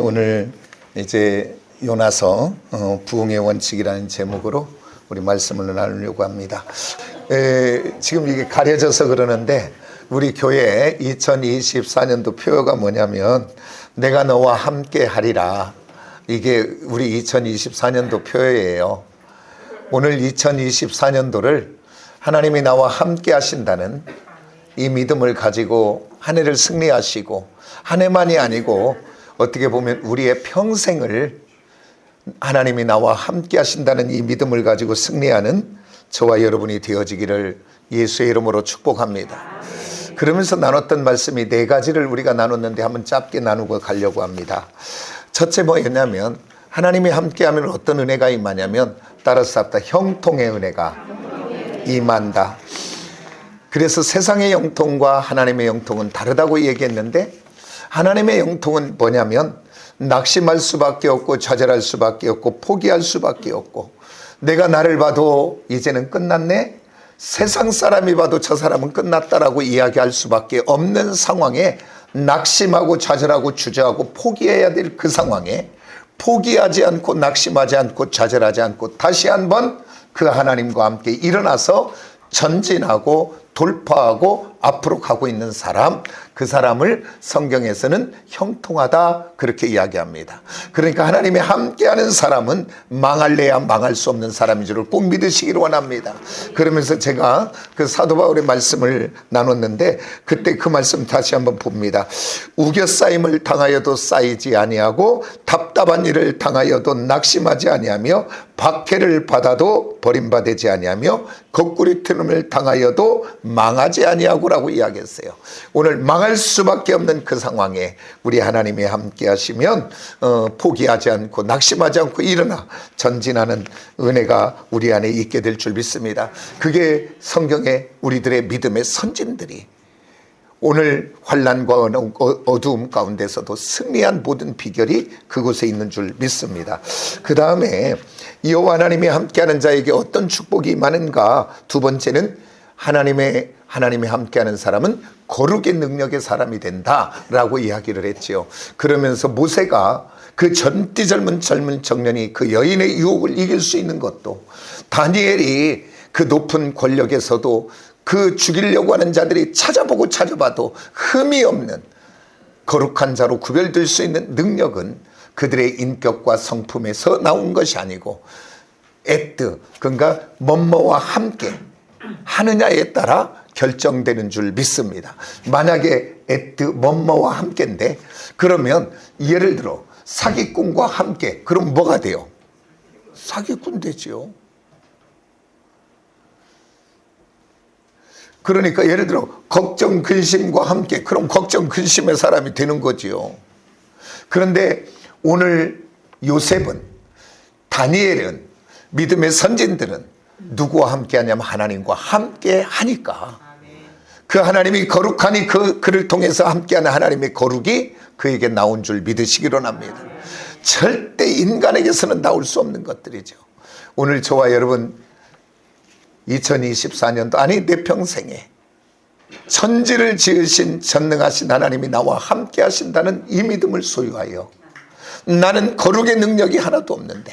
오늘 이제 요나서 부흥의 원칙이라는 제목으로 우리 말씀을 나누려고 합니다. 지금 이게 가려져서 그러는데 우리 교회 2024년도 표어가 뭐냐면 내가 너와 함께 하리라. 이게 우리 2024년도 표어예요. 오늘 2024년도를 하나님이 나와 함께 하신다는 이 믿음을 가지고 한 해를 승리하시고 한 해만이 아니고 어떻게 보면 우리의 평생을 하나님이 나와 함께 하신다는 이 믿음을 가지고 승리하는 저와 여러분이 되어지기를 예수의 이름으로 축복합니다. 그러면서 나눴던 말씀이 네 가지를 우리가 나눴는데 한번 짧게 나누고 가려고 합니다. 첫째 뭐였냐면 하나님이 함께하면 어떤 은혜가 임하냐면 따라서 합다 형통의 은혜가 임한다. 그래서 세상의 영통과 하나님의 영통은 다르다고 얘기했는데 하나님의 영통은 뭐냐면 낙심할 수밖에 없고 좌절할 수밖에 없고 포기할 수밖에 없고 내가 나를 봐도 이제는 끝났네? 세상 사람이 봐도 저 사람은 끝났다라고 이야기할 수밖에 없는 상황에 낙심하고 좌절하고 주저하고 포기해야 될 그 상황에 포기하지 않고 낙심하지 않고 좌절하지 않고 다시 한번 그 하나님과 함께 일어나서 전진하고 돌파하고 앞으로 가고 있는 사람, 그 사람을 성경에서는 형통하다 그렇게 이야기합니다. 그러니까 하나님이 함께하는 사람은 망할래야 망할 수 없는 사람인 줄을 꼭 믿으시기를 원합니다. 그러면서 제가 그 사도 바울의 말씀을 나눴는데 그때 그 말씀 다시 한번 봅니다. 우겨싸임을 당하여도 쌓이지 아니하고 답답한 일을 당하여도 낙심하지 아니하며 박해를 받아도 버림받지 아니하며 거꾸리 트름을 당하여도 망하지 아니하고라고 이야기했어요. 오늘 망할 수밖에 없는 그 상황에 우리 하나님이 함께 하시면 포기하지 않고 낙심하지 않고 일어나 전진하는 은혜가 우리 안에 있게 될 줄 믿습니다. 그게 성경의 우리들의 믿음의 선진들이 오늘 환난과 어두움 가운데서도 승리한 모든 비결이 그곳에 있는 줄 믿습니다. 그 다음에 여호와 하나님이 함께하는 자에게 어떤 축복이 임하는가. 두 번째는 하나님이 함께하는 사람은 거룩의 능력의 사람이 된다라고 이야기를 했지요. 그러면서 모세가 그 젊디 젊은 청년이 그 여인의 유혹을 이길 수 있는 것도, 다니엘이 그 높은 권력에서도 그 죽이려고 하는 자들이 찾아봐도 흠이 없는 거룩한 자로 구별될 수 있는 능력은 그들의 인격과 성품에서 나온 것이 아니고 그러니까 뭐뭐와 함께 하느냐에 따라 결정되는 줄 믿습니다. 만약에 뭐뭐와 함께인데 그러면 예를 들어 사기꾼과 함께 그럼 뭐가 돼요? 사기꾼 되지요. 그러니까 예를 들어 걱정 근심과 함께 그럼 걱정 근심의 사람이 되는 거지요. 그런데 오늘 요셉은, 다니엘은, 믿음의 선진들은 누구와 함께 하냐면 하나님과 함께 하니까 그 하나님이 거룩하니 그를 통해서 함께하는 하나님의 거룩이 그에게 나온 줄 믿으시기로 합니다. 절대 인간에게서는 나올 수 없는 것들이죠. 오늘 저와 여러분 2024년도 아니 내 평생에 천지를 지으신 전능하신 하나님이 나와 함께 하신다는 이 믿음을 소유하여 나는 거룩의 능력이 하나도 없는데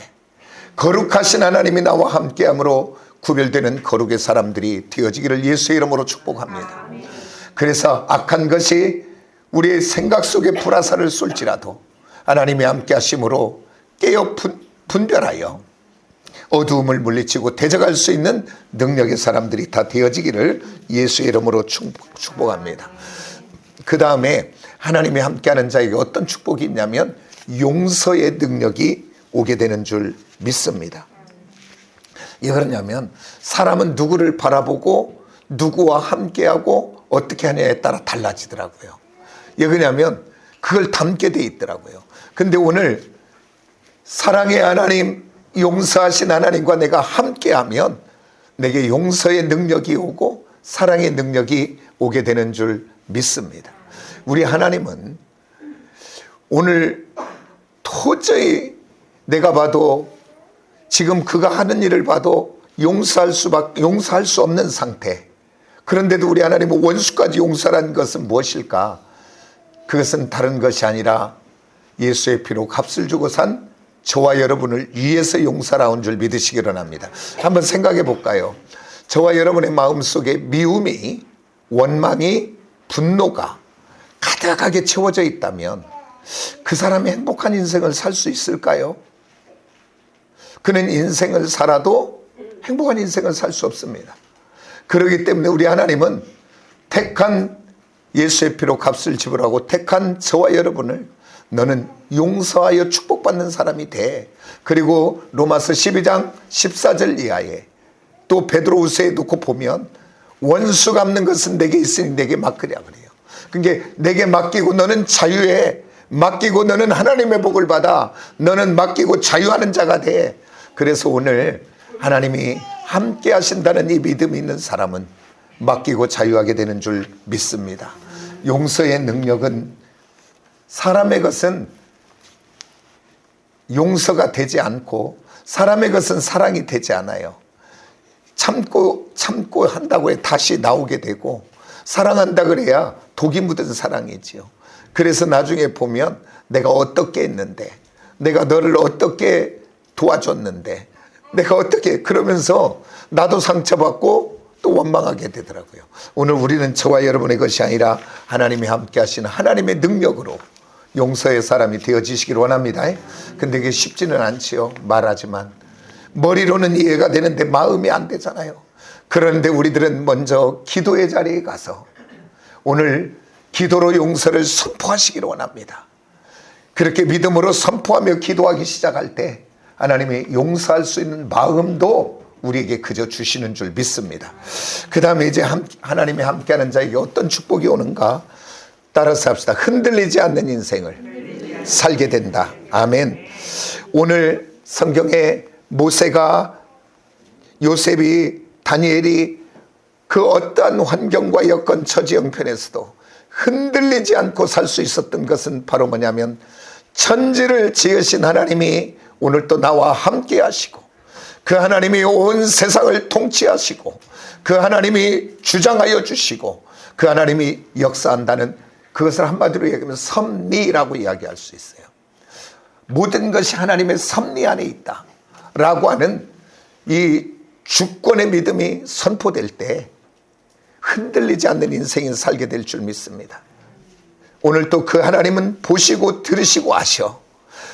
거룩하신 하나님이 나와 함께함으로 구별되는 거룩의 사람들이 되어지기를 예수의 이름으로 축복합니다. 그래서 악한 것이 우리의 생각 속에 불화살을 쏠지라도 하나님이 함께 하심으로 깨어 분별하여 어두움을 물리치고 대적할 수 있는 능력의 사람들이 다 되어지기를 예수의 이름으로 축복합니다. 그 다음에 하나님이 함께하는 자에게 어떤 축복이 있냐면 용서의 능력이 오게 되는 줄 믿습니다. 왜 그러냐면 사람은 누구를 바라보고 누구와 함께하고 어떻게 하냐에 따라 달라지더라고요. 왜 그러냐면 그걸 담게 돼 있더라고요. 근데 오늘 사랑의 하나님, 용서하신 하나님과 내가 함께하면 내게 용서의 능력이 오고 사랑의 능력이 오게 되는 줄 믿습니다. 우리 하나님은 오늘 도저히 내가 봐도 지금 그가 하는 일을 봐도 용서할 수 없는 상태. 그런데도 우리 하나님은 원수까지 용서라는 것은 무엇일까? 그것은 다른 것이 아니라 예수의 피로 값을 주고 산 저와 여러분을 위해서 용서라온 줄 믿으시기 바랍니다. 한번 생각해 볼까요? 저와 여러분의 마음속에 미움이, 원망이, 분노가 가득하게 채워져 있다면 그 사람이 행복한 인생을 살 수 있을까요? 그는 인생을 살아도 행복한 인생을 살 수 없습니다. 그렇기 때문에 우리 하나님은 택한 예수의 피로 값을 지불하고 택한 저와 여러분을 너는 용서하여 축복받는 사람이 돼. 그리고 로마서 12장 14절 이하에 또 베드로후서에 놓고 보면 원수 갚는 것은 내게 있으니 내게 맡으랴 그래요. 그러니까 내게 맡기고 너는 자유해. 맡기고 너는 하나님의 복을 받아. 너는 맡기고 자유하는 자가 돼. 그래서 오늘 하나님이 함께 하신다는 이 믿음이 있는 사람은 맡기고 자유하게 되는 줄 믿습니다. 용서의 능력은 사람의 것은 용서가 되지 않고 사람의 것은 사랑이 되지 않아요. 참고 한다고 해 다시 나오게 되고 사랑한다 그래야 독이 묻은 사랑이지요. 그래서 나중에 보면 내가 어떻게 했는데 내가 너를 어떻게 도와줬는데 내가 어떻게 그러면서 나도 상처받고 또 원망하게 되더라고요. 오늘 우리는 저와 여러분의 것이 아니라 하나님이 함께 하시는 하나님의 능력으로 용서의 사람이 되어지시길 원합니다. 근데 이게 쉽지는 않지요. 말하지만 머리로는 이해가 되는데 마음이 안 되잖아요. 그런데 우리들은 먼저 기도의 자리에 가서 오늘 기도로 용서를 선포하시기를 원합니다. 그렇게 믿음으로 선포하며 기도하기 시작할 때 하나님이 용서할 수 있는 마음도 우리에게 그저 주시는 줄 믿습니다. 그 다음에 이제 하나님이 함께하는 자에게 어떤 축복이 오는가 따라서 합시다. 흔들리지 않는 인생을 살게 된다. 아멘. 오늘 성경에 모세가, 요셉이, 다니엘이 그 어떠한 환경과 여건, 처지, 형편에서도 흔들리지 않고 살 수 있었던 것은 바로 뭐냐면 천지를 지으신 하나님이 오늘 또 나와 함께 하시고 그 하나님이 온 세상을 통치하시고 그 하나님이 주장하여 주시고 그 하나님이 역사한다는 그것을 한마디로 얘기하면 섭리라고 이야기할 수 있어요. 모든 것이 하나님의 섭리 안에 있다 라고 하는 이 주권의 믿음이 선포될 때 흔들리지 않는 인생이 살게 될 줄 믿습니다. 오늘 또 그 하나님은 보시고 들으시고 아셔.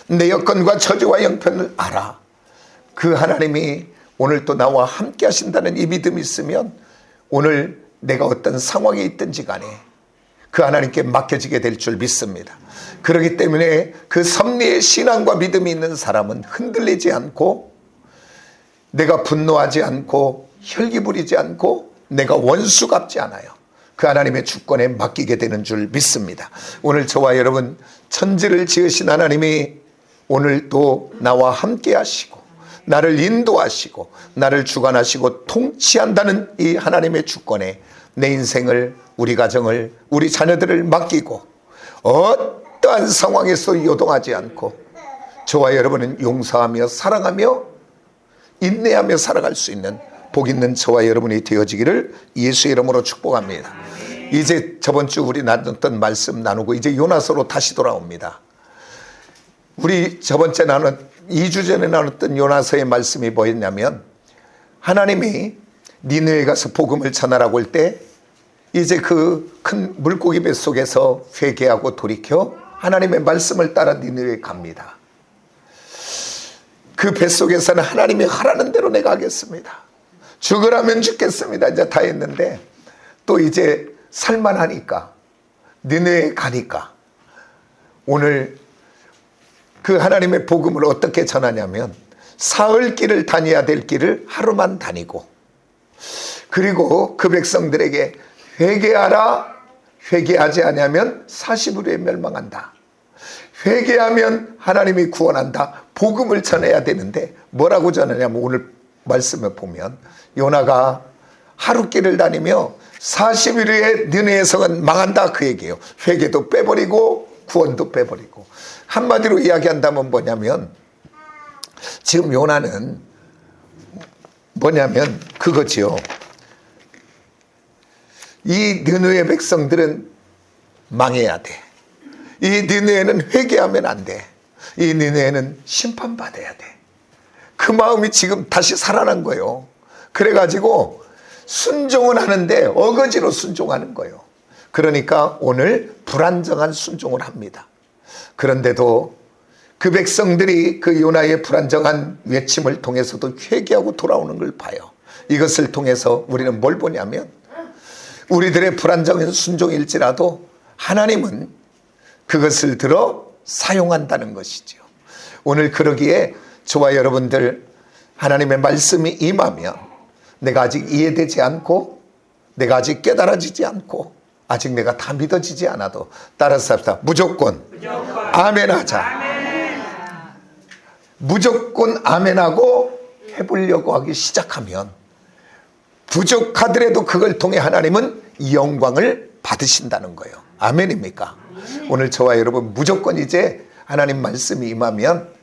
내 여건과 처지와 형편을 알아. 그 하나님이 오늘 또 나와 함께 하신다는 이 믿음이 있으면 오늘 내가 어떤 상황에 있든지 간에 그 하나님께 맡겨지게 될 줄 믿습니다. 그렇기 때문에 그 섭리의 신앙과 믿음이 있는 사람은 흔들리지 않고 내가 분노하지 않고 혈기 부리지 않고 내가 원수 갚지 않아요. 그 하나님의 주권에 맡기게 되는 줄 믿습니다. 오늘 저와 여러분 천지를 지으신 하나님이 오늘 또 나와 함께 하시고 나를 인도하시고 나를 주관하시고 통치한다는 이 하나님의 주권에 내 인생을, 우리 가정을, 우리 자녀들을 맡기고 어떠한 상황에서 요동하지 않고 저와 여러분은 용서하며 사랑하며 인내하며 살아갈 수 있는 복 있는 저와 여러분이 되어지기를 예수의 이름으로 축복합니다. 이제 저번 주 우리 나눴던 말씀 나누고 이제 요나서로 다시 돌아옵니다. 우리 저번 주에 2주 전에 나눴던 요나서의 말씀이 뭐였냐면 하나님이 니느웨에 가서 복음을 전하라고 할 때 이제 그 큰 물고기 뱃속에서 회개하고 돌이켜 하나님의 말씀을 따라 니느웨에 갑니다. 그 뱃속에서는 하나님이 하라는 대로 내가 하겠습니다. 죽으라면 죽겠습니다. 이제 다 했는데 또 이제 살만하니까 니느웨에 가니까 오늘 그 하나님의 복음을 어떻게 전하냐면 사흘 길을 다녀야 될 길을 하루만 다니고 그리고 그 백성들에게 회개하라. 회개하지 않으면 40일에 멸망한다. 회개하면 하나님이 구원한다. 복음을 전해야 되는데 뭐라고 전하냐면 오늘 말씀을 보면 요나가 하루 길을 다니며 40일 후에 니느웨 성은 망한다 그 얘기예요. 회개도 빼버리고 구원도 빼버리고 한마디로 이야기한다면 뭐냐면 지금 요나는 뭐냐면 그거지요. 이 니느웨 백성들은 망해야 돼. 이 니느웨는 회개하면 안 돼. 이 니느웨는 심판받아야 돼. 그 마음이 지금 다시 살아난 거예요. 그래가지고 순종은 하는데 어거지로 순종하는 거예요. 그러니까 오늘 불안정한 순종을 합니다. 그런데도 그 백성들이 그 요나의 불안정한 외침을 통해서도 회개하고 돌아오는 걸 봐요. 이것을 통해서 우리는 뭘 보냐면 우리들의 불안정한 순종일지라도 하나님은 그것을 들어 사용한다는 것이죠. 오늘 그러기에 저와 여러분들 하나님의 말씀이 임하면 내가 아직 이해되지 않고 내가 아직 깨달아지지 않고 아직 내가 다 믿어지지 않아도 따라서 합시다. 무조건 아멘 하자. 무조건 아멘하고 해보려고 하기 시작하면 부족하더라도 그걸 통해 하나님은 영광을 받으신다는 거예요. 아멘입니까? 오늘 저와 여러분 무조건 이제 하나님 말씀이 임하면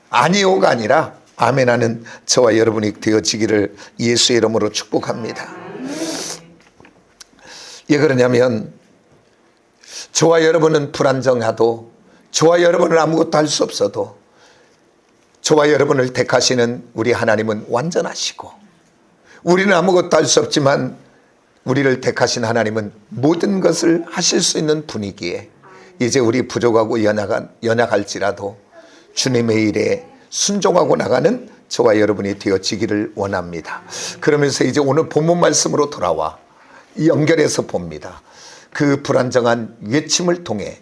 아니오가 아니라 아멘하는 저와 여러분이 되어지기를 예수의 이름으로 축복합니다. 왜 그러냐면 저와 여러분은 불안정하도 저와 여러분은 아무것도 할 수 없어도 저와 여러분을 택하시는 우리 하나님은 완전하시고 우리는 아무것도 할 수 없지만 우리를 택하신 하나님은 모든 것을 하실 수 있는 분이기에 이제 우리 부족하고 연약할지라도 주님의 일에 순종하고 나가는 저와 여러분이 되어지기를 원합니다. 그러면서 이제 오늘 본문 말씀으로 돌아와 연결해서 봅니다. 그 불안정한 외침을 통해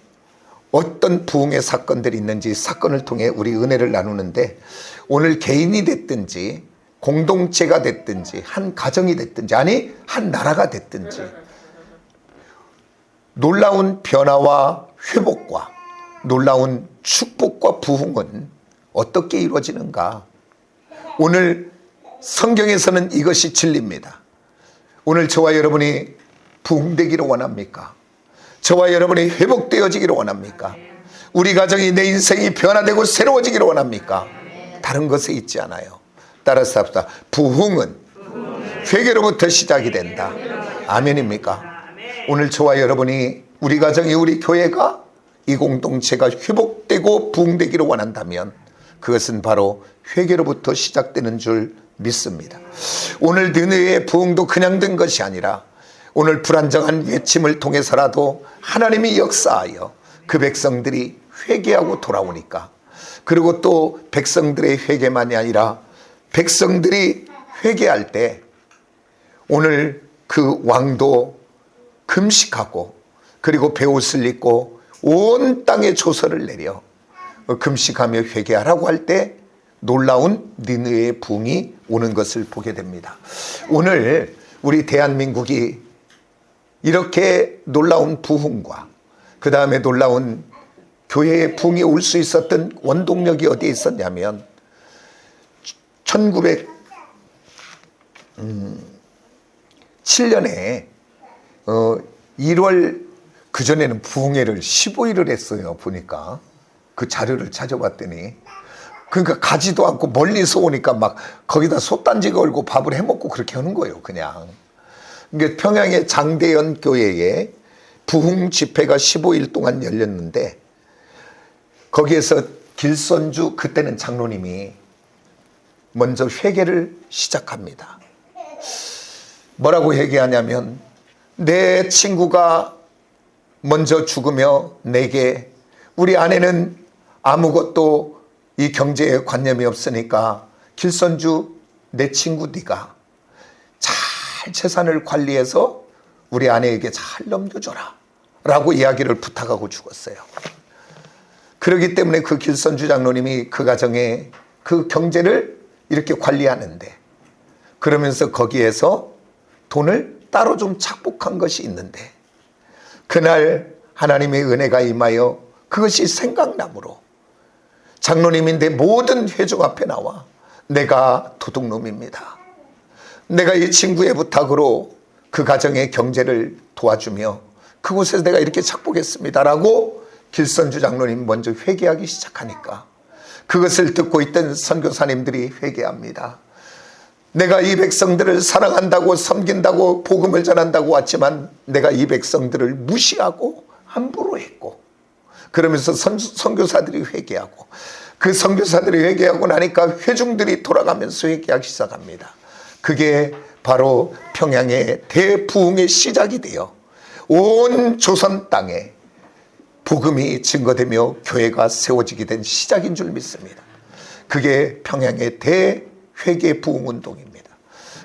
어떤 부흥의 사건들이 있는지 사건을 통해 우리 은혜를 나누는데 오늘 개인이 됐든지 공동체가 됐든지 한 가정이 됐든지 아니 한 나라가 됐든지 놀라운 변화와 회복과 놀라운 축복과 부흥은 어떻게 이루어지는가? 오늘 성경에서는 이것이 진리입니다. 오늘 저와 여러분이 부흥되기를 원합니까? 저와 여러분이 회복되어지기를 원합니까? 우리 가정이 내 인생이 변화되고 새로워지기를 원합니까? 다른 것에 있지 않아요. 따라서 합시다. 부흥은 회개로부터 시작이 된다. 아멘입니까? 오늘 저와 여러분이 우리 가정이 우리 교회가 이 공동체가 회복되고 부흥되기를 원한다면 그것은 바로 회개로부터 시작되는 줄 믿습니다. 오늘 느느웨의 부흥도 그냥 된 것이 아니라 오늘 불안정한 외침을 통해서라도 하나님이 역사하여 그 백성들이 회개하고 돌아오니까 그리고 또 백성들의 회개만이 아니라 백성들이 회개할 때 오늘 그 왕도 금식하고 그리고 베옷을 입고 온 땅에 조서를 내려 금식하며 회개하라고 할 때 놀라운 니느웨의 부흥이 오는 것을 보게 됩니다. 오늘 우리 대한민국이 이렇게 놀라운 부흥과 그 다음에 놀라운 교회의 부흥이 올 수 있었던 원동력이 어디에 있었냐면 1907년에 1월 그전에는 부흥회를 15일을 했어요. 보니까 그 자료를 찾아봤더니 그러니까 가지도 않고 멀리서 오니까 막 거기다 솥단지 걸고 밥을 해먹고 그렇게 하는 거예요. 그냥 그러니까 평양의 장대연 교회에 부흥 집회가 15일 동안 열렸는데 거기에서 길선주 그때는 장로님이 먼저 회개를 시작합니다. 뭐라고 회개하냐면 내 친구가 먼저 죽으며 내게 우리 아내는 아무것도 이 경제에 관념이 없으니까 길선주 내 친구 네가 잘 재산을 관리해서 우리 아내에게 잘 넘겨줘라 라고 이야기를 부탁하고 죽었어요. 그렇기 때문에 그 길선주 장로님이 그 가정에 그 경제를 이렇게 관리하는데 그러면서 거기에서 돈을 따로 좀 착복한 것이 있는데 그날 하나님의 은혜가 임하여 그것이 생각나므로 장로님인데 모든 회중 앞에 나와 내가 도둑놈입니다. 내가 이 친구의 부탁으로 그 가정의 경제를 도와주며 그곳에서 내가 이렇게 착복했습니다 라고 길선주 장로님 먼저 회개하기 시작하니까 그것을 듣고 있던 선교사님들이 회개합니다. 내가 이 백성들을 사랑한다고 섬긴다고 복음을 전한다고 왔지만 내가 이 백성들을 무시하고 함부로 했고 그러면서 선교사들이 회개하고, 그 선교사들이 회개하고 나니까 회중들이 돌아가면서 회개하기 시작합니다. 그게 바로 평양의 대부흥의 시작이 되어 온 조선 땅에 복음이 증거되며 교회가 세워지게 된 시작인 줄 믿습니다. 그게 평양의 대회개 부흥운동입니다.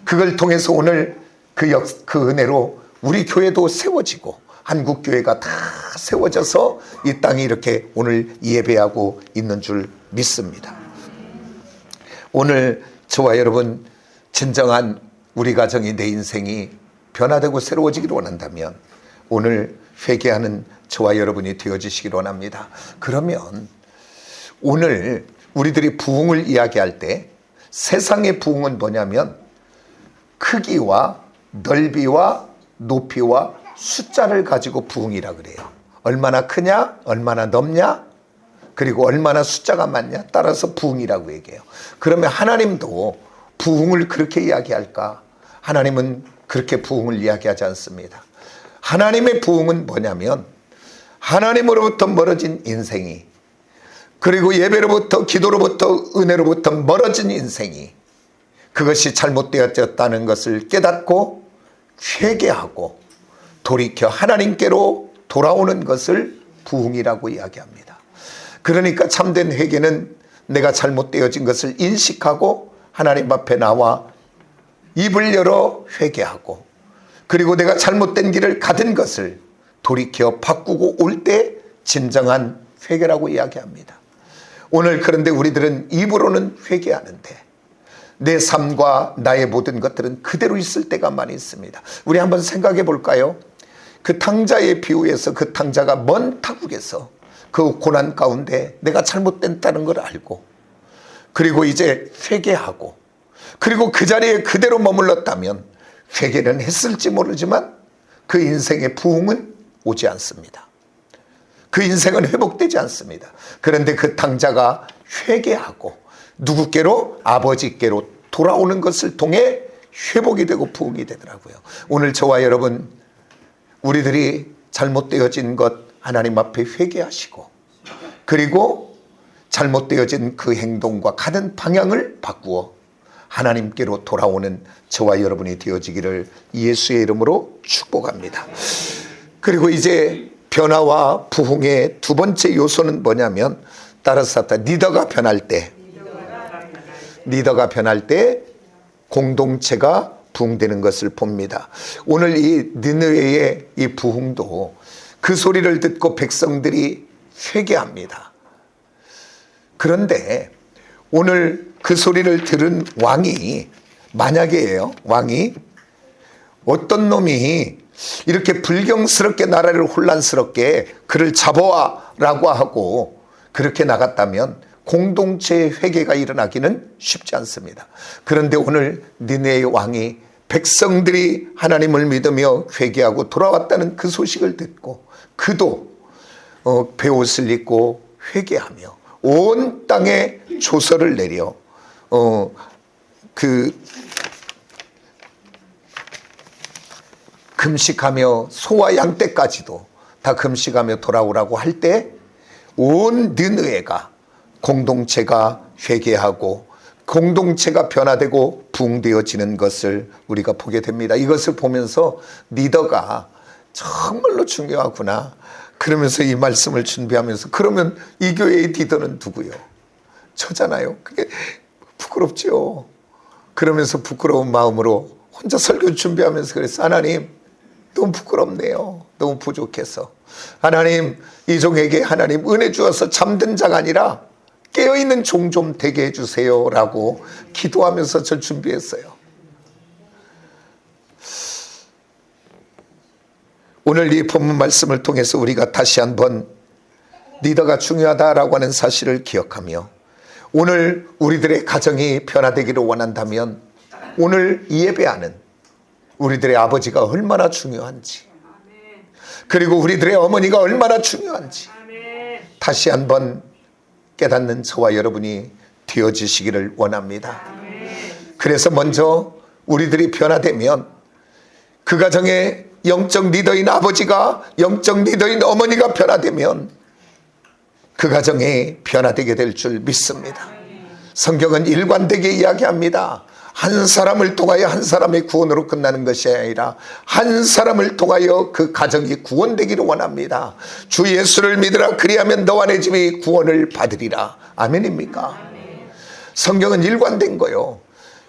그걸 통해서 오늘 그 은혜로 우리 교회도 세워지고 한국교회가 다 세워져서 이 땅이 이렇게 오늘 예배하고 있는 줄 믿습니다. 오늘 저와 여러분, 진정한 우리 가정이, 내 인생이 변화되고 새로워지기를 원한다면 오늘 회개하는 저와 여러분이 되어주시기를 원합니다. 그러면 오늘 우리들이 부흥을 이야기할 때 세상의 부흥은 뭐냐면 크기와 넓이와 높이와 숫자를 가지고 부흥이라 그래요. 얼마나 크냐, 얼마나 넓냐, 그리고 얼마나 숫자가 많냐 따라서 부흥이라고 얘기해요. 그러면 하나님도 부흥을 그렇게 이야기할까? 하나님은 그렇게 부흥을 이야기하지 않습니다. 하나님의 부흥은 뭐냐면 하나님으로부터 멀어진 인생이, 그리고 예배로부터, 기도로부터, 은혜로부터 멀어진 인생이 그것이 잘못되었다는 것을 깨닫고 회개하고 돌이켜 하나님께로 돌아오는 것을 부흥이라고 이야기합니다. 그러니까 참된 회개는 내가 잘못되어진 것을 인식하고 하나님 앞에 나와 입을 열어 회개하고, 그리고 내가 잘못된 길을 가든 것을 돌이켜 바꾸고 올 때 진정한 회개라고 이야기합니다. 오늘 그런데 우리들은 입으로는 회개하는데 내 삶과 나의 모든 것들은 그대로 있을 때가 많이 있습니다. 우리 한번 생각해 볼까요? 그 탕자의 비유에서 그 탕자가 먼 타국에서 그 고난 가운데 내가 잘못됐다는 걸 알고, 그리고 이제 회개하고, 그리고 그 자리에 그대로 머물렀다면 회개는 했을지 모르지만 그 인생의 부흥은 오지 않습니다. 그 인생은 회복되지 않습니다. 그런데 그 탕자가 회개하고 누구께로? 아버지께로 돌아오는 것을 통해 회복이 되고 부흥이 되더라고요. 오늘 저와 여러분, 우리들이 잘못되어진 것 하나님 앞에 회개하시고, 그리고 잘못되어진 그 행동과 가는 방향을 바꾸어 하나님께로 돌아오는 저와 여러분이 되어지기를 예수의 이름으로 축복합니다. 그리고 이제 변화와 부흥의 두 번째 요소는 뭐냐면, 따라서 리더가 변할 때 공동체가 부흥되는 것을 봅니다. 오늘 이 느느웨의 이 부흥도 그 소리를 듣고 백성들이 회개합니다. 그런데 오늘 그 소리를 들은 왕이, 만약에요, 왕이 어떤 놈이 이렇게 불경스럽게 나라를 혼란스럽게 그를 잡아와 라고 하고 그렇게 나갔다면 공동체의 회개가 일어나기는 쉽지 않습니다. 그런데 오늘 니네의 왕이 백성들이 하나님을 믿으며 회개하고 돌아왔다는 그 소식을 듣고 그도 베옷을 입고 회개하며 온 땅에 조서를 내려 금식하며 소와 양떼까지도 다 금식하며 돌아오라고 할 때 온 느느웨가 공동체가 회개하고 공동체가 변화되고 부흥되어지는 것을 우리가 보게 됩니다. 이것을 보면서 리더가 정말로 중요하구나 그러면서 이 말씀을 준비하면서, 그러면 이 교회의 리더는 누구요? 저잖아요. 그게 부끄럽죠. 그러면서 부끄러운 마음으로 혼자 설교 준비하면서 그랬어. 하나님, 너무 부끄럽네요. 너무 부족해서. 하나님, 이 종에게 하나님 은혜 주어서 잠든 자가 아니라 깨어있는 종 좀 되게 해주세요 라고 기도하면서 저 준비했어요. 오늘 이 본문 말씀을 통해서 우리가 다시 한번 리더가 중요하다라고 하는 사실을 기억하며, 오늘 우리들의 가정이 변화되기를 원한다면 오늘 예배하는 우리들의 아버지가 얼마나 중요한지, 그리고 우리들의 어머니가 얼마나 중요한지 다시 한번 깨닫는 저와 여러분이 되어지시기를 원합니다. 그래서 먼저 우리들이 변화되면 그 가정의 영적 리더인 아버지가, 영적 리더인 어머니가 변화되면 그 가정이 변화되게 될 줄 믿습니다. 성경은 일관되게 이야기합니다. 한 사람을 통하여 한 사람의 구원으로 끝나는 것이 아니라 한 사람을 통하여 그 가정이 구원되기를 원합니다. 주 예수를 믿으라. 그리하면 너와 내 집이 구원을 받으리라. 아멘입니까? 성경은 일관된 거요.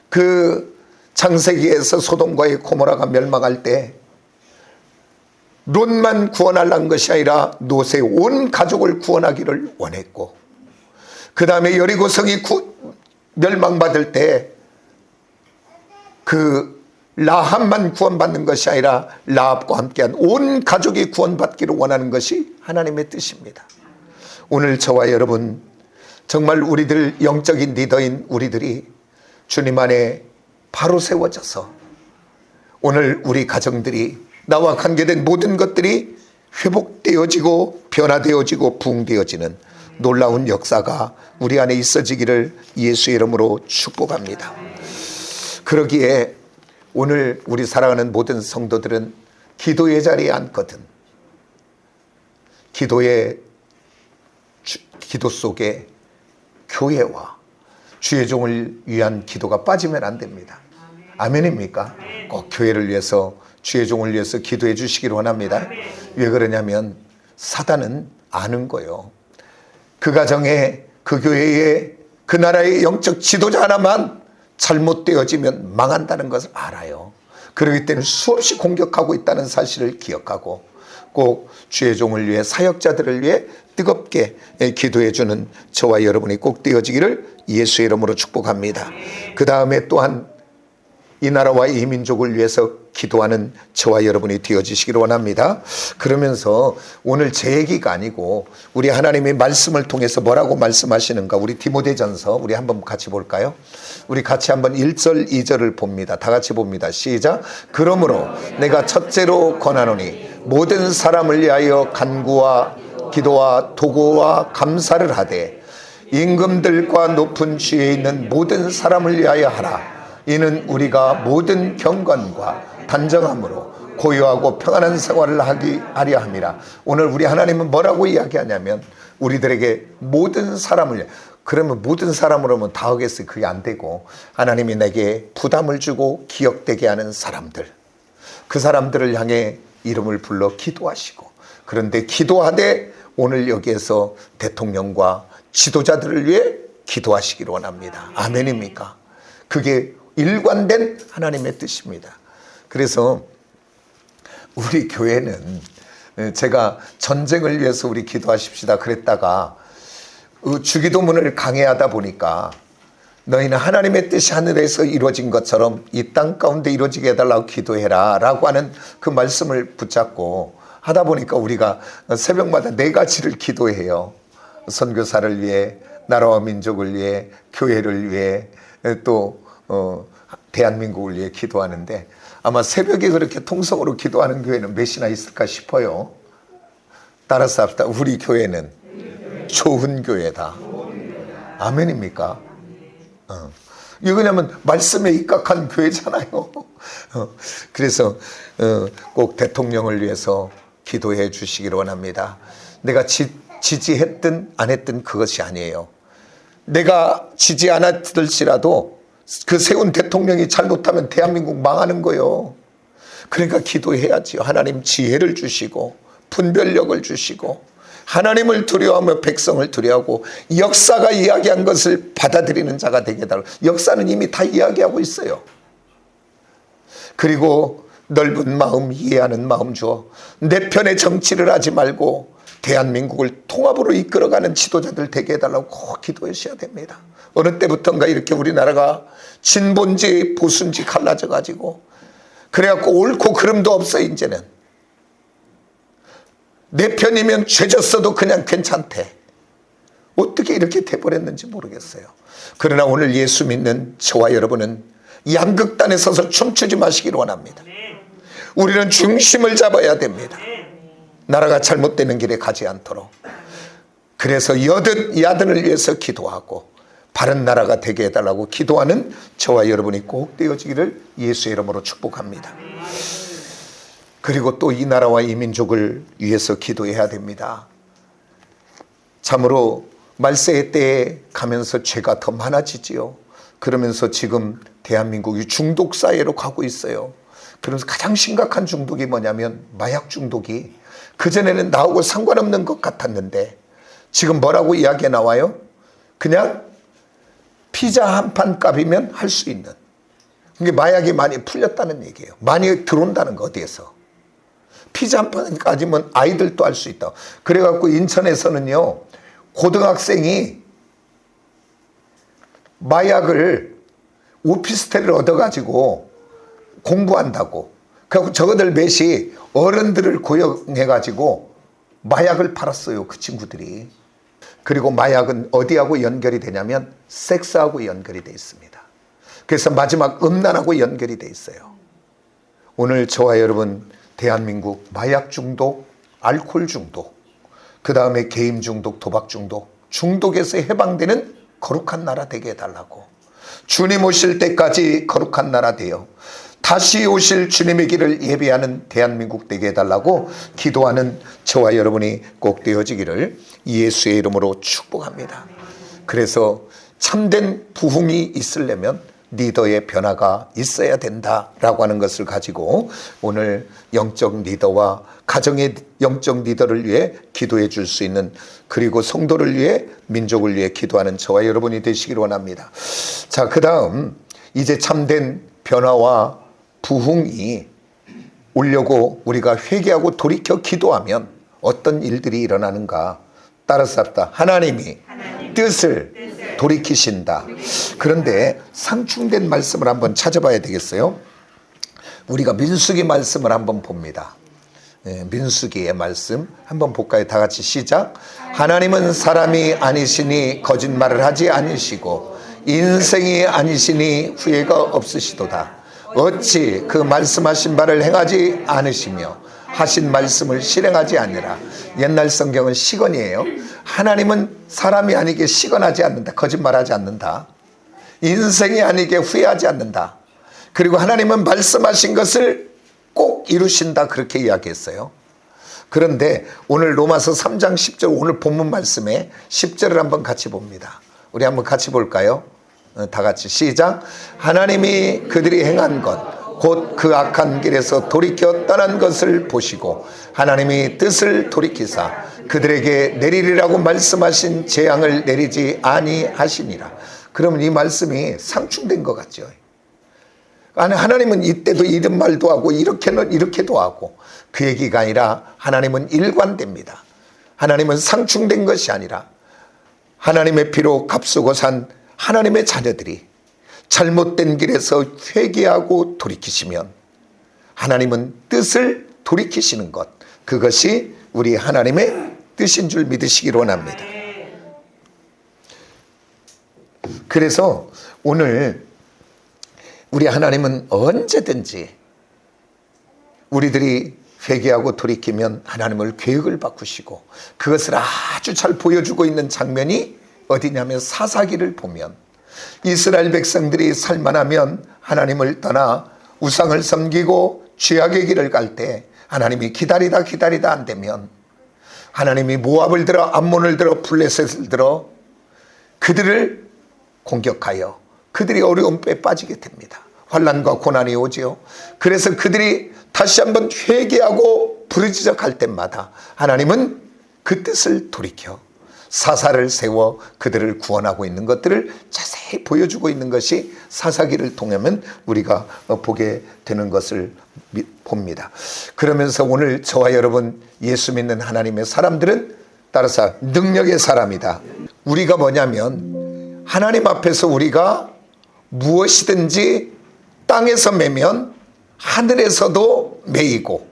그 창세기에서 소돔과 고모라가 멸망할 때 롯만 구원하려는 것이 아니라 롯의 온 가족을 구원하기를 원했고, 그 다음에 여리고성이 멸망받을 때 그 라합만 구원받는 것이 아니라 라합과 함께한 온 가족이 구원받기를 원하는 것이 하나님의 뜻입니다. 오늘 저와 여러분, 정말 우리들 영적인 리더인 우리들이 주님 안에 바로 세워져서 오늘 우리 가정들이, 나와 관계된 모든 것들이 회복되어지고 변화되어지고 부흥되어지는 놀라운 역사가 우리 안에 있어지기를 예수의 이름으로 축복합니다. 그러기에 오늘 우리 사랑하는 모든 성도들은 기도의 자리에 앉거든 기도 속에 교회와 주의 종을 위한 기도가 빠지면 안 됩니다. 아멘입니까? 꼭 교회를 위해서, 주의 종을 위해서 기도해 주시기를 원합니다. 왜 그러냐면 사단은 아는 거예요. 그 가정에, 그 교회에, 그 나라의 영적 지도자 하나만 잘못되어지면 망한다는 것을 알아요. 그렇기 때문에 수없이 공격하고 있다는 사실을 기억하고 꼭 주의 종을 위해, 사역자들을 위해 뜨겁게 기도해 주는 저와 여러분이 꼭 되어지기를 예수의 이름으로 축복합니다. 그 다음에 또한 이 나라와 이 민족을 위해서 기도하는 저와 여러분이 되어지시기를 원합니다. 그러면서 오늘 제 얘기가 아니고 우리 하나님의 말씀을 통해서 뭐라고 말씀하시는가, 우리 디모데전서 우리 한번 같이 볼까요? 우리 같이 한번 1절 2절을 봅니다. 다 같이 봅니다. 시작. 그러므로 내가 첫째로 권하노니 모든 사람을 위하여 간구와 기도와 도구와 감사를 하되 임금들과 높은 지위에 있는 모든 사람을 위하여 하라. 이는 우리가 모든 경건과 단정함으로 고요하고 평안한 생활을 하려 함이라. 오늘 우리 하나님은 뭐라고 이야기하냐면 우리들에게 모든 사람을, 그러면 모든 사람으로 하면 다 하겠어요. 그게 안 되고 하나님이 내게 부담을 주고 기억되게 하는 사람들, 그 사람들을 향해 이름을 불러 기도하시고, 그런데 기도하되 오늘 여기에서 대통령과 지도자들을 위해 기도하시기를 원합니다. 아멘입니까? 그게 일관된 하나님의 뜻입니다. 그래서 우리 교회는, 제가 전쟁을 위해서 우리 기도하십시다 그랬다가 주기도문을 강해하다 보니까 너희는 하나님의 뜻이 하늘에서 이루어진 것처럼 이 땅 가운데 이루어지게 해달라고 기도해라 라고 하는 그 말씀을 붙잡고 하다 보니까 우리가 새벽마다 4가지를 기도해요. 선교사를 위해, 나라와 민족을 위해, 교회를 위해, 또 대한민국을 위해 기도하는데, 아마 새벽에 그렇게 통성으로 기도하는 교회는 몇이나 있을까 싶어요. 따라서 합시다. 우리 교회는 좋은 교회다. 아멘입니까? 이거 왜냐면 말씀에 입각한 교회잖아요. 그래서 꼭 대통령을 위해서 기도해 주시기를 원합니다. 내가 지지했든 안 했든 그것이 아니에요. 내가 지지 않았을지라도 그 세운 대통령이 잘못하면 대한민국 망하는 거예요. 그러니까 기도해야지요. 하나님 지혜를 주시고 분별력을 주시고 하나님을 두려워하며 백성을 두려워하고 역사가 이야기한 것을 받아들이는 자가 되게 해달라고. 역사는 이미 다 이야기하고 있어요. 그리고 넓은 마음, 이해하는 마음 주어 내 편의 정치를 하지 말고 대한민국을 통합으로 이끌어가는 지도자들 되게 해달라고 꼭 기도하셔야 됩니다. 어느 때부턴가 이렇게 우리나라가 진보인지 보수인지 갈라져 가지고 그래갖고 옳고 그름도 없어. 이제는 내 편이면 죄졌어도 그냥 괜찮대. 어떻게 이렇게 돼버렸는지 모르겠어요. 그러나 오늘 예수 믿는 저와 여러분은 양극단에 서서 춤추지 마시기를 원합니다. 우리는 중심을 잡아야 됩니다. 나라가 잘못되는 길에 가지 않도록. 그래서 야든을 위해서 기도하고 바른 나라가 되게 해달라고 기도하는 저와 여러분이 꼭 되어지기를 예수의 이름으로 축복합니다. 그리고 또 이 나라와 이 민족을 위해서 기도해야 됩니다. 참으로 말세의 때에 가면서 죄가 더 많아지지요. 그러면서 지금 대한민국이 중독 사회로 가고 있어요. 그래서 가장 심각한 중독이 뭐냐면 마약 중독이 그전에는 나하고 상관없는 것 같았는데 지금 뭐라고 이야기가 나와요? 그냥 피자 한 판 값이면 할 수 있는. 그게 마약이 많이 풀렸다는 얘기예요. 많이 들어온다는 거 어디에서. 피자 한 판까지면 아이들도 할 수 있다. 그래갖고 인천에서는요. 고등학생이 마약을 오피스텔을 얻어가지고 공부한다고. 그래갖고 저거들 몇이 어른들을 고용해가지고 마약을 팔았어요. 그 친구들이. 그리고 마약은 어디하고 연결이 되냐면 섹스하고 연결이 돼 있습니다. 그래서 마지막 음란하고 연결이 돼 있어요. 오늘 저와 여러분 대한민국 마약 중독, 알코올 중독, 그 다음에 게임 중독, 도박 중독, 중독에서 해방되는 거룩한 나라 되게 해달라고. 주님 오실 때까지 거룩한 나라 되어 다시 오실 주님의 길을 예비하는 대한민국 되게 해달라고 기도하는 저와 여러분이 꼭 되어지기를 예수의 이름으로 축복합니다. 그래서 참된 부흥이 있으려면 리더의 변화가 있어야 된다라고 하는 것을 가지고 오늘 영적 리더와 가정의 영적 리더를 위해 기도해 줄 수 있는, 그리고 성도를 위해 민족을 위해 기도하는 저와 여러분이 되시길 원합니다. 자, 그 다음 이제 참된 변화와 부흥이 오려고 우리가 회개하고 돌이켜 기도하면 어떤 일들이 일어나는가. 따라서 합시다. 하나님이 뜻을 돌이키신다. 그런데 상충된 말씀을 한번 찾아봐야 되겠어요. 우리가 민수기 말씀을 한번 봅니다. 민수기의 말씀 한번 볼까요? 다 같이 시작. 하나님은 사람이 아니시니 거짓말을 하지 않으시고 인생이 아니시니 후회가 없으시도다. 어찌 그 말씀하신 바를 행하지 않으시며 하신 말씀을 실행하지 않으라. 옛날 성경은 시건이에요. 하나님은 사람이 아니게 시건하지 않는다. 거짓말하지 않는다. 인생이 아니게 후회하지 않는다. 그리고 하나님은 말씀하신 것을 꼭 이루신다. 그렇게 이야기했어요. 그런데 오늘 로마서 3장 10절 오늘 본문 말씀에 10절을 한번 같이 봅니다. 우리 한번 같이 볼까요? 다 같이 시작. 하나님이 그들이 행한 것 곧 그 악한 길에서 돌이켜 떠난 것을 보시고 하나님이 뜻을 돌이키사 그들에게 내리리라고 말씀하신 재앙을 내리지 아니하시니라. 그러면 이 말씀이 상충된 것 같죠. 아니, 하나님은 이때도 이런 말도 하고 이렇게도 하고, 그 얘기가 아니라 하나님은 일관됩니다. 하나님은 상충된 것이 아니라 하나님의 피로 값쓰고 산 하나님의 자녀들이 잘못된 길에서 회개하고 돌이키시면 하나님은 뜻을 돌이키시는 것, 그것이 우리 하나님의 뜻인 줄 믿으시기 원합니다. 그래서 오늘 우리 하나님은 언제든지 우리들이 회개하고 돌이키면 하나님을 계획을 바꾸시고, 그것을 아주 잘 보여주고 있는 장면이 어디냐면 사사기를 보면 이스라엘 백성들이 살만하면 하나님을 떠나 우상을 섬기고 죄악의 길을 갈 때 하나님이 기다리다 안 되면 하나님이 모압을 들어 암몬을 들어 블레셋을 들어 그들을 공격하여 그들이 어려움에 빠지게 됩니다. 환난과 고난이 오지요. 그래서 그들이 다시 한번 회개하고 부르짖어갈 때마다 하나님은 그 뜻을 돌이켜 사사를 세워 그들을 구원하고 있는 것들을 자세히 보여주고 있는 것이 사사기를 통하면 우리가 보게 되는 것을 봅니다. 그러면서 오늘 저와 여러분 예수 믿는 하나님의 사람들은 따라서 능력의 사람이다. 우리가 뭐냐면 하나님 앞에서 우리가 무엇이든지 땅에서 매면 하늘에서도 매이고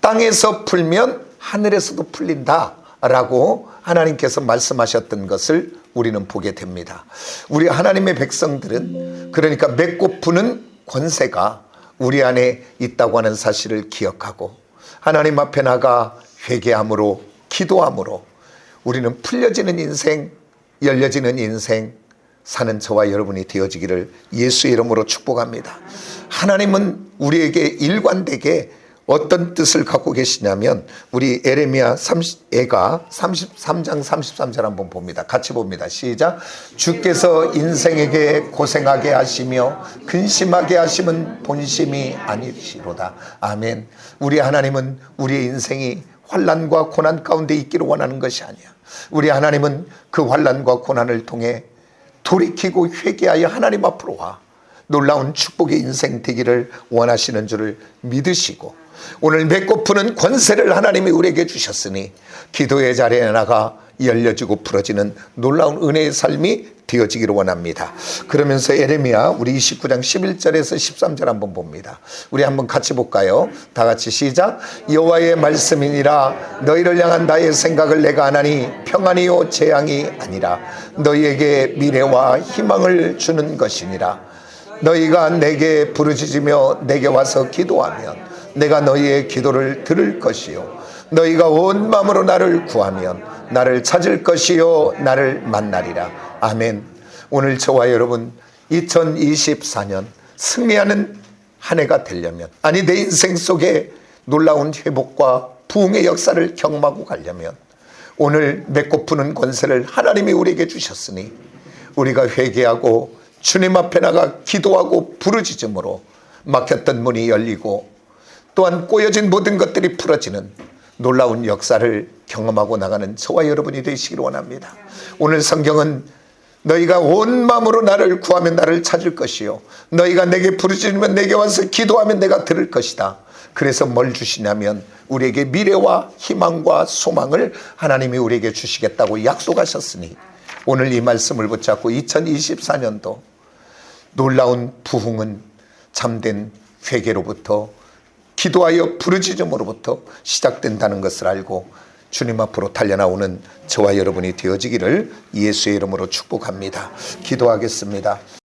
땅에서 풀면 하늘에서도 풀린다라고 하나님께서 말씀하셨던 것을 우리는 보게 됩니다. 우리 하나님의 백성들은 그러니까 맺고 푸는 권세가 우리 안에 있다고 하는 사실을 기억하고 하나님 앞에 나가 회개함으로 기도함으로 우리는 풀려지는 인생, 열려지는 인생 사는 저와 여러분이 되어지기를 예수의 이름으로 축복합니다. 하나님은 우리에게 일관되게 어떤 뜻을 갖고 계시냐면 우리 에레미야 33장 33절 한번 봅니다. 같이 봅니다. 시작. 주께서 인생에게 고생하게 하시며 근심하게 하심은 본심이 아니시로다. 아멘. 우리 하나님은 우리의 인생이 환난과 고난 가운데 있기를 원하는 것이 아니야. 우리 하나님은 그 환난과 고난을 통해 돌이키고 회개하여 하나님 앞으로 와 놀라운 축복의 인생 되기를 원하시는 줄을 믿으시고, 오늘 맺고 푸는 권세를 하나님이 우리에게 주셨으니 기도의 자리에 나가 열려지고 풀어지는 놀라운 은혜의 삶이 되어지기를 원합니다. 그러면서 에레미야 우리 29장 11절에서 13절 한번 봅니다. 우리 한번 같이 볼까요? 다 같이 시작. 여호와의 말씀이니라 너희를 향한 나의 생각을 내가 아나니 평안이요 재앙이 아니라 너희에게 미래와 희망을 주는 것이니라. 너희가 내게 부르짖으며 내게 와서 기도하면 내가 너희의 기도를 들을 것이요 너희가 온 마음으로 나를 구하면 나를 찾을 것이요 나를 만나리라. 아멘. 오늘 저와 여러분 2024년 승리하는 한 해가 되려면, 아니 내 인생 속에 놀라운 회복과 부흥의 역사를 경험하고 가려면 오늘 맺고 푸는 권세를 하나님이 우리에게 주셨으니 우리가 회개하고 주님 앞에 나가 기도하고 부르짖음으로 막혔던 문이 열리고 또한 꼬여진 모든 것들이 풀어지는 놀라운 역사를 경험하고 나가는 저와 여러분이 되시기를 원합니다. 오늘 성경은 너희가 온 마음으로 나를 구하면 나를 찾을 것이요 너희가 내게 부르짖으면 내게 와서 기도하면 내가 들을 것이다. 그래서 뭘 주시냐면 우리에게 미래와 희망과 소망을 하나님이 우리에게 주시겠다고 약속하셨으니 오늘 이 말씀을 붙잡고 2024년도 놀라운 부흥은 참된 회개로부터 기도하여 부르짖음으로부터 시작된다는 것을 알고 주님 앞으로 달려나오는 저와 여러분이 되어지기를 예수의 이름으로 축복합니다. 기도하겠습니다.